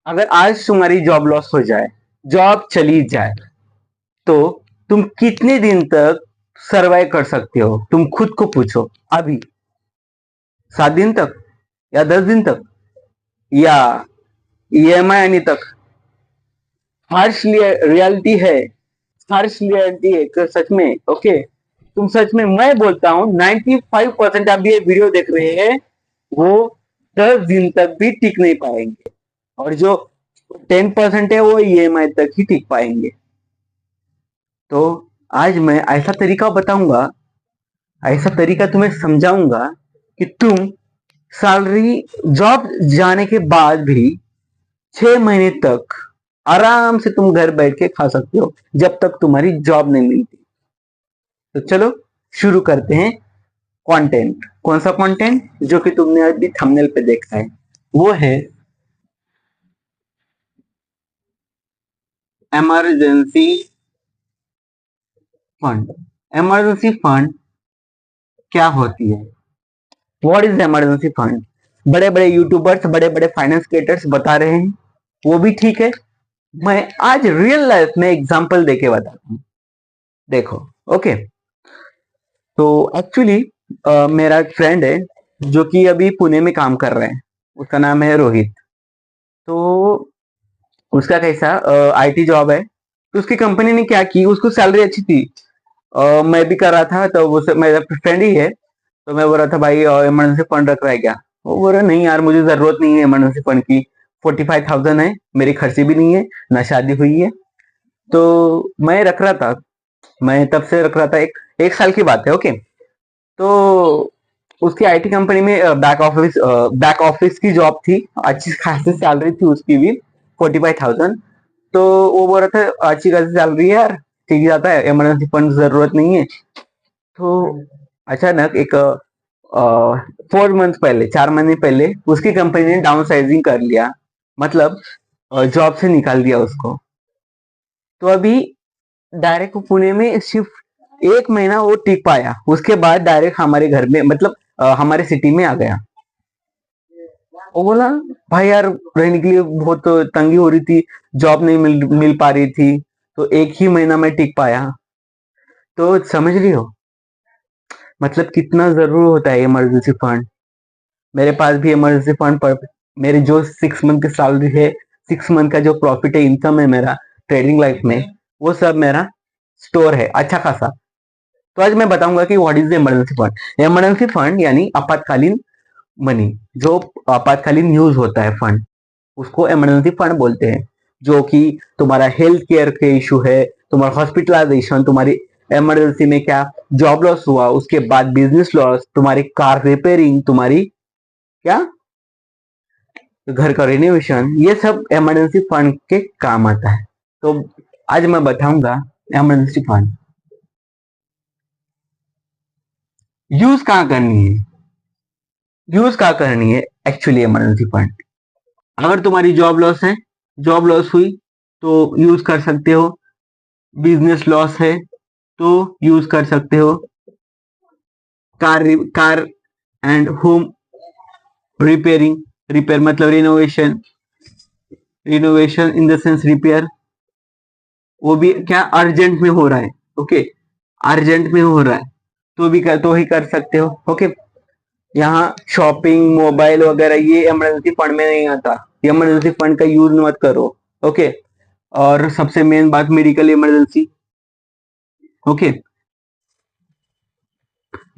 अगर आज तुम्हारी जॉब लॉस हो जाए, जॉब चली जाए, तो तुम कितने दिन तक सरवाइव कर सकते हो? तुम खुद को पूछो अभी। 7 दिन तक, या 10 दिन तक, या ईएमआई आने तक? हार्श रियलिटी है, हार्श रियलिटी है कि सच में। ओके, तुम सच में, मैं बोलता हूँ 95% आप ये वीडियो देख रहे हैं, वो 10 दिन तक भी टिक नहीं पाएंगे, और जो 10% है वो ईएमआई तक ही टिक पाएंगे। तो आज मैं ऐसा तरीका बताऊंगा, ऐसा तरीका तुम्हें समझाऊंगा कि तुम सैलरी, जॉब जाने के बाद भी 6 महीने तक आराम से तुम घर बैठ के खा सकते हो, जब तक तुम्हारी जॉब नहीं मिलती। तो चलो शुरू करते हैं। कंटेंट, कौन सा कंटेंट? जो कि तुमने अभी थंबनेल पे देखा है, वो है इमरजेंसी फंड। इमरजेंसी फंड क्या होती है? What is emergency fund? बड़े बड़े यूट्यूबर्स, बड़े बड़े फाइनेंस क्रिएटर्स बता रहे हैं, वो भी ठीक है। मैं आज रियल लाइफ में एग्जांपल देके बताता हूँ। देखो, ओके। तो एक्चुअली मेरा एक फ्रेंड है जो कि अभी पुणे में काम कर रहे हैं, उसका नाम है रोहित। तो उसका कैसा आईटी जॉब है। तो उसकी कंपनी ने क्या की, उसको सैलरी अच्छी थी। मैं भी कर रहा था, तो वो मेरा फ्रेंड ही है। तो मैं बोल रहा था भाई इमरजेंसी फंड रख रहा है क्या? वो बोल रहा नहीं यार, मुझे जरूरत नहीं है इमरजेंसी फंड की। 45,000 है, मेरी खर्ची भी नहीं है, ना शादी हुई है। तो मैं रख रहा था, मैं तब से रख रहा था, एक साल की बात है। ओके। तो उसकी आईटी कंपनी में बैक ऑफिस की जॉब थी, अच्छी खासी सैलरी थी उसकी भी, 45,000। तो वो बोल रहा था अच्छी खासी सैलरी है यार, ठीक जाता है, इमरजेंसी फंड जरूरत नहीं है। तो अचानक एक 4 मंथ पहले, 4 महीने पहले, उसकी कंपनी ने डाउन साइजिंग कर लिया, मतलब जॉब से निकाल दिया उसको। तो अभी डायरेक्ट पुणे में सिर्फ 1 महीना वो टिक पाया, उसके बाद डायरेक्ट हमारे घर में, मतलब हमारे सिटी में आ गया। वो बोला भाई यार, रहने के लिए बहुत तंगी हो रही थी, जॉब नहीं मिल पा रही थी, तो 1 ही महीना में टिक पाया। तो समझ रही हो मतलब कितना जरूर होता है इमरजेंसी फंड। मेरे पास भी इमरजेंसी फंड पर, मेरे जो 6 मंथ की सैलरी है, 6 मंथ का जो प्रॉफिट है, इनकम है मेरा ट्रेडिंग लाइफ में, वो सब मेरा स्टोर है अच्छा खासा। तो आज मैं बताऊंगा कि what is the emergency fund. Emergency fund यानी आपातकालीन मनी, जो आपातकालीन यूज होता है फंड, उसको इमरजेंसी फंड बोलते हैं। जो कि तुम्हारा हेल्थ केयर के इशू है, तुम्हारा हॉस्पिटलाइजेशन, तुम्हारी इमरजेंसी में क्या जॉब लॉस हुआ, उसके बाद बिजनेस लॉस, तुम्हारी कार रिपेयरिंग, तुम्हारी क्या घर का रिनोवेशन, ये सब इमरजेंसी फंड के काम आता है। तो आज मैं बताऊंगा इमरजेंसी फंड यूज कहाँ करनी है, यूज कहाँ करनी है एक्चुअली इमरजेंसी फंड। अगर तुम्हारी जॉब लॉस है, जॉब लॉस हुई तो यूज कर सकते हो। बिजनेस लॉस है तो यूज कर सकते हो। Car and home repairing, repair मतलब renovation, renovation in the sense repair, वो भी क्या अर्जेंट में हो रहा है। ओके, अर्जेंट में हो रहा है तो भी कर, तो ही कर सकते हो। ओके। यहाँ शॉपिंग, मोबाइल वगैरह ये इमरजेंसी फंड में नहीं आता, इमरजेंसी फंड का यूज मत करो। ओके। और सबसे मेन बात, मेडिकल इमरजेंसी। ओके,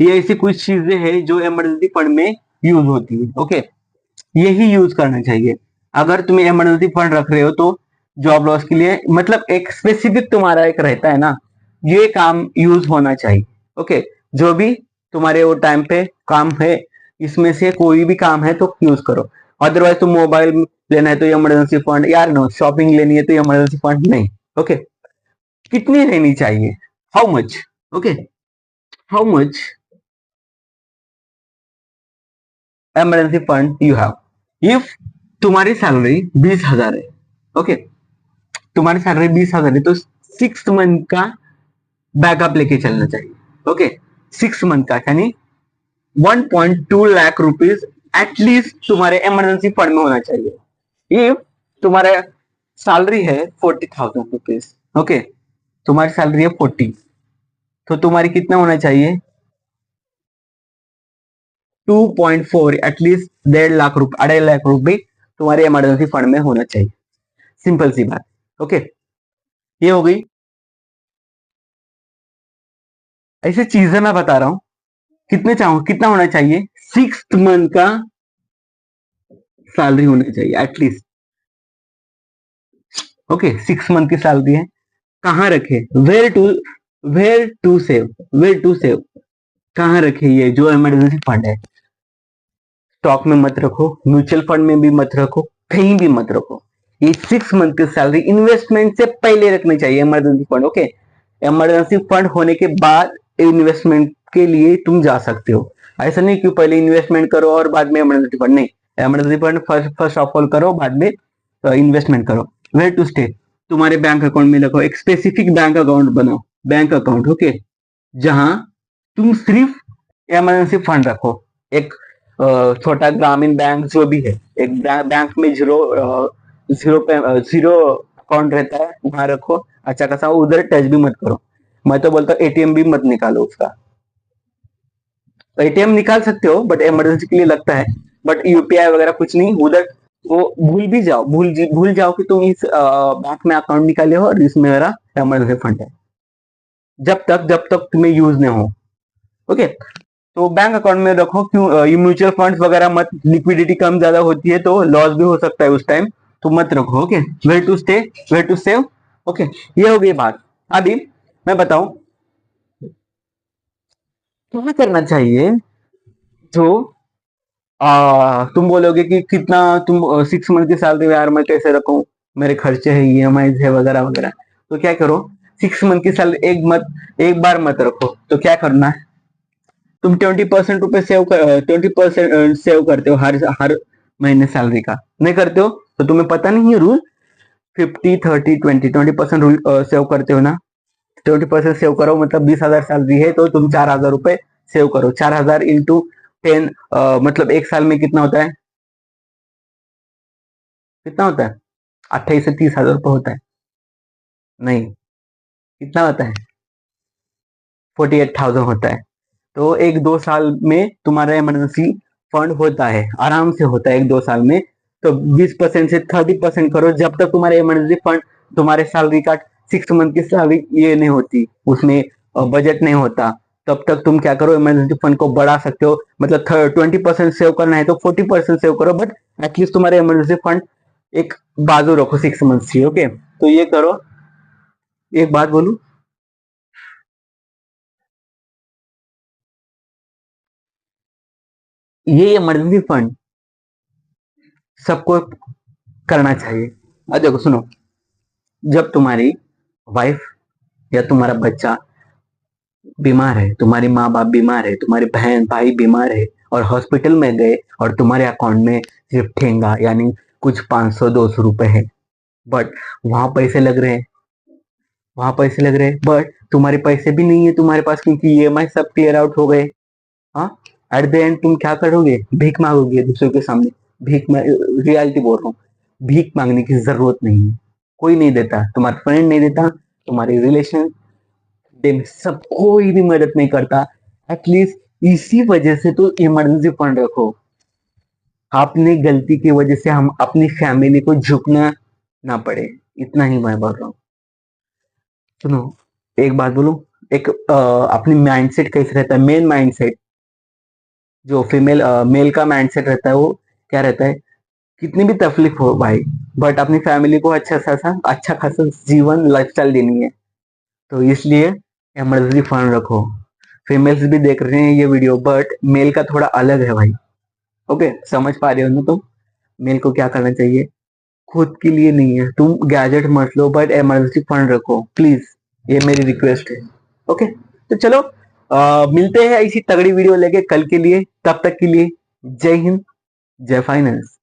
ये ऐसी कुछ चीजें हैं जो इमरजेंसी फंड में यूज होती है। ओके, यही यूज करना चाहिए। अगर तुम्हें इमरजेंसी फंड रख रहे हो तो जॉब लॉस के लिए, मतलब एक स्पेसिफिक तुम्हारा एक रहता है ना, ये काम यूज होना चाहिए। ओके, जो भी तुम्हारे वो टाइम पे काम है, इसमें से कोई भी काम है तो यूज करो। अदरवाइज तुम मोबाइल लेना है तो इमरजेंसी फंड, यार नो, शॉपिंग लेनी है तो इमरजेंसी फंड नहीं। ओके, कितनी लेनी चाहिए? How much? Okay, how much emergency fund you have? If तुम्हारी सैलरी 20,000 है, ओके, तुम्हारी सैलरी 20,000 है, तो 6 मंथ का बैकअप लेके चलना चाहिए। ओके, 6 मंथ का यानी 1.2 लाख रुपीज एटलीस्ट तुम्हारे इमरजेंसी फंड में होना चाहिए। इफ तुम्हारा सैलरी है 40,000 रुपीज, ओके, तुम्हारी सैलरी है 40, तो तुम्हारी कितना होना चाहिए, 2.4, एटलीस्ट 1.5 लाख रुपए, 2.5 लाख रुपए तुम्हारे इमरजेंसी फंड में होना चाहिए। सिंपल सी बात। ओके, ये हो गई। ऐसे चीजें मैं बता रहा हूँ, कितने चाहूँ, कितना होना चाहिए, 6 मंथ का सैलरी होना चाहिए एटलीस्ट। ओके, 6 मंथ की सैलरी है, कहाँ रखे, वेयर टू सेव, कहाँ रखे, ये जो इमरजेंसी फंड है, स्टॉक में मत रखो, म्यूचुअल फंड में भी मत रखो, कहीं भी मत रखो। ये 6 मंथ की सैलरी इन्वेस्टमेंट से पहले रखनी चाहिए emergency fund. Okay, emergency fund होने के बाद इन्वेस्टमेंट के लिए तुम जा सकते हो। ऐसा नहीं कि पहले इन्वेस्टमेंट करो और बाद में इमरजेंसी फंड, नहीं, emergency fund first of all करो, बाद में इन्वेस्टमेंट करो। वेयर टू स्टे, तुम्हारे बैंक अकाउंट में रखो, एक स्पेसिफिक बैंक अकाउंट बनाओ, बैंक अकाउंट, ओके, जहां तुम सिर्फ इमरजेंसी फंड रखो। एक छोटा ग्रामीण बैंक जो भी है, एक बैंक में जीरो अकाउंट रहता है, वहां रखो, अच्छा खासा, उधर टच भी मत करो। मैं तो बोलता हूँ एटीएम भी मत निकालो उसका। एटीएम निकाल सकते हो बट इमरजेंसी के लिए लगता है, बट यूपीआई वगैरह कुछ नहीं उधर। वो भूल भी जाओ, भूल जाओ कि तुम इस बैंक में अकाउंट निकाले हो और इसमें मेरा इमरजेंसी फंड है, जब तक तुम्हें यूज नहीं हो। ओके, तो बैंक अकाउंट में रखो, क्यों, ये म्यूचुअल फंड्स वगैरह मत, लिक्विडिटी कम ज्यादा होती है तो लॉस भी हो सकता है उस टाइम, तो मत रखो। Okay, where to stay, where to save. Okay, ये हो गई बात। अभी मैं बताऊं क्या करना चाहिए। जो तुम बोलोगे कि कितना, तुम 6 मंथ की सैलरी यार मैं कैसे रखूं, मेरे खर्चे है, ईएमआई है वगैरह वगैरह, तो क्या करो, 6 मंथ की सैलरी एक बार मत रखो, तो क्या करना है, तुम 20% रुपए सेव कर, 20% सेव करते हो हर हर महीने सैलरी का, नहीं करते हो तो तुम्हें पता नहीं है रूल, 50 30 20, 20% रूल सेव करते हो ना, 20% सेव करो, मतलब 20,000 सैलरी है तो तुम 4,000 रुपए सेव करो, 4,000 इंटू 10, मतलब एक साल में कितना होता है, कितना होता है, 28 से 30,000 रुपये होता है, नहीं, कितना होता है, 48,000 होता है। तो 1 2 साल में तुम्हारा इमरजेंसी फंड होता है, आराम से होता है 1 2 साल में। तो 20% से 30% करो, जब तक तुम्हारे इमरजेंसी फंड, तुम्हारे सैलरी का 6 मंथ की सैलरी ये नहीं होती, उसमें बजट नहीं होता, तब तक तुम क्या करो, इमरजेंसी फंड को बढ़ा सकते हो, मतलब 20% सेव करना है तो 40% सेव करो, बट एटलीस्ट तुम्हारे इमरजेंसी फंड एक बाजू रखो 6 मंथ की। ओके, तो ये करो। एक बात बोलू, ये इमरजेंसी फंड सबको करना चाहिए। अब देखो सुनो, जब तुम्हारी वाइफ या तुम्हारा बच्चा बीमार है, तुम्हारी माँ बाप बीमार है, तुम्हारी बहन भाई बीमार है और हॉस्पिटल में गए और तुम्हारे अकाउंट में सिर्फ ठेंगा यानी कुछ 500 200 रुपए है, बट वहां पैसे लग रहे हैं, वहां पैसे लग रहे हैं, बट तुम्हारे पैसे भी नहीं है तुम्हारे पास, क्योंकि ईएमआई सब क्लियर आउट हो गए। हाँ, एट द एंड तुम क्या करोगे, भीख मांगोगे दूसरों के सामने। रियलिटी बोल रहा हूँ, भीख मांगने की जरूरत नहीं है, कोई नहीं देता, तुम्हारा फ्रेंड नहीं देता, तुम्हारे रिलेशन में सब कोई भी मदद नहीं करता। एटलीस्ट इसी वजह से तो इमरजेंसी फंड रखो, आपने गलती की वजह से हम अपनी फैमिली को झुकना ना पड़े, इतना ही मैं बोल रहा हूँ। सुनो, एक बात बोलूं, एक अपनी माइंडसेट कैसे रहता है, मेन माइंडसेट, जो मेल का माइंडसेट रहता है, वो क्या रहता है, कितनी भी तकलीफ हो भाई, बट अपनी फैमिली को अच्छा खासा जीवन लाइफस्टाइल देनी है, तो इसलिए इमरजेंसी फंड रखो। फीमेल्स भी देख रहे हैं ये वीडियो, बट मेल का थोड़ा अलग है भाई। ओके, समझ पा रहे हो ना तुम, मेल को क्या करना चाहिए, खुद के लिए नहीं है, तुम गैजेट मत लो बट इमरजेंसी फंड रखो प्लीज, ये मेरी रिक्वेस्ट है। ओके, तो चलो, मिलते हैं ऐसी तगड़ी वीडियो लेके कल के लिए, तब तक के लिए जय हिंद, जय फाइनेंस।